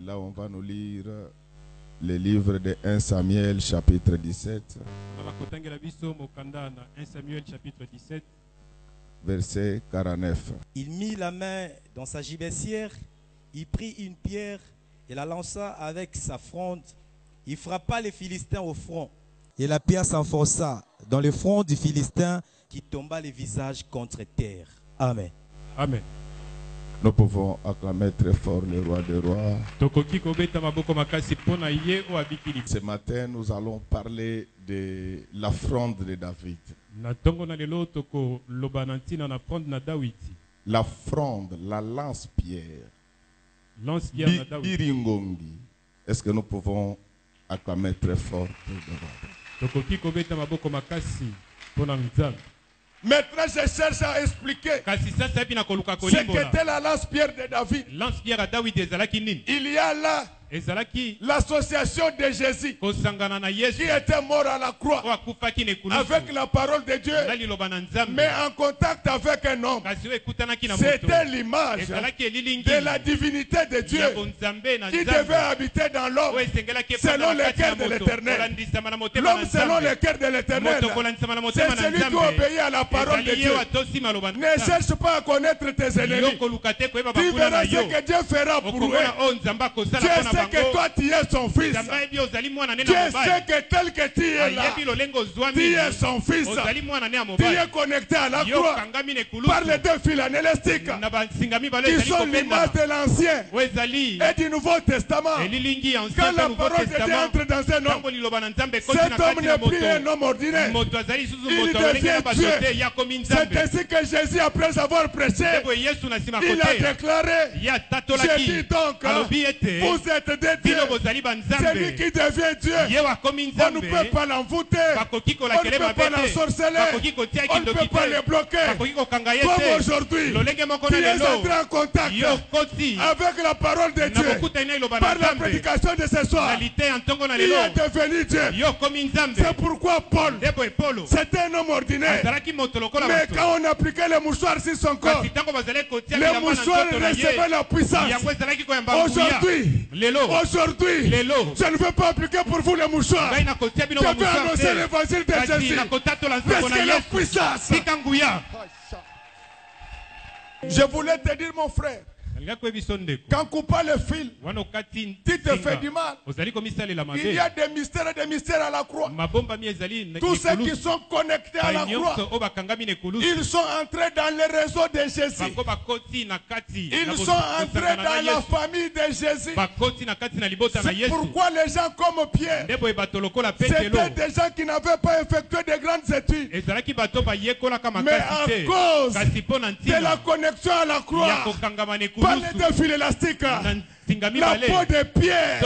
Là, on va nous lire le livre de 1 Samuel, chapitre 17. 1 Samuel, chapitre 17. Verset 49. Il mit la main dans sa gibecière, il prit une pierre et la lança avec sa fronde. Il frappa les Philistins au front. Et la pierre s'enfonça dans le front du Philistin qui tomba le visage contre terre. Amen. Amen. Nous pouvons acclamer très fort le roi des rois. Ce matin, nous allons parler de la fronde de David. La fronde, la lance-pierre. Biringongi. Est-ce que nous pouvons acclamer très fort le roi? Maintenant, je cherche à expliquer ce qu'était la lance-pierre de David. Il y a là l'association de Jésus qui était mort à la croix avec la parole de Dieu, mais en contact avec un homme. C'était l'image de la divinité de Dieu qui devait habiter dans l'homme selon le cœur de l'Éternel. L'homme selon le cœur de l'Éternel, c'est celui qui obéit à la parole de Dieu. Ne cherche pas à connaître tes ennemis. Tu verras ce que Dieu fera pour eux. Dieu sait que toi tu es son fils. Dieu sait que tel que tu es là, tu es son fils. Tu es connecté à la croix par les deux fils anélastiques qui sont l'image de l'Ancien et du Nouveau Testament. Quand la parole de Dieu entre dans un homme, cet homme n'est plus un homme ordinaire. Il devient Dieu. C'est ainsi que Jésus, après avoir prêché, il a déclaré: je dis donc, vous êtes des dieux. Celui qui devient Dieu, on ne peut pas l'envoûter, on ne peut pas l'ensorceler, on ne peut pas le bloquer. Comme aujourd'hui, tu es entré en contact avec la parole de Dieu par la prédication de ce soir. Il est devenu Dieu. C'est pourquoi Paul, c'était un homme ordinaire, mais quand on appliquait les mouchoirs sur son corps, les mouchoirs recevaient la puissance. Aujourd'hui, je ne veux pas appliquer pour vous les mouchoirs. Je veux annoncer l'évangile de Jésus. Parce que la puissance. Je voulais te dire, mon frère, quand coupant le fil, tu te fais du mal. Il y a des mystères et des mystères à la croix. Tous ceux qui sont connectés à la croix, ils sont entrés dans le réseau de Jésus. Ils sont entrés dans la famille de Jésus. C'est pourquoi les gens comme Pierre, c'était des gens qui n'avaient pas effectué de grandes études. Mais à cause de la connexion à la croix, par les deux fils élastiques, la peau de Pierre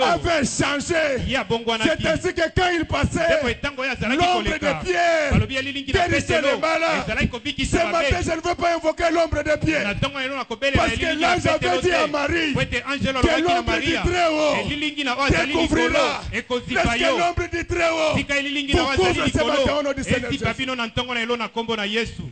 avait changé. C'est ainsi que quand il passait, l'ombre de Pierre guérissait les malades. Ce matin, je ne veux pas invoquer l'ombre de Pierre, parce que l'ange avait dit à Marie que l'ombre du Très-Haut découvrira. Laisse que l'ombre du Très-Haut vous couvre ce matin au nom du Seigneur Jésus.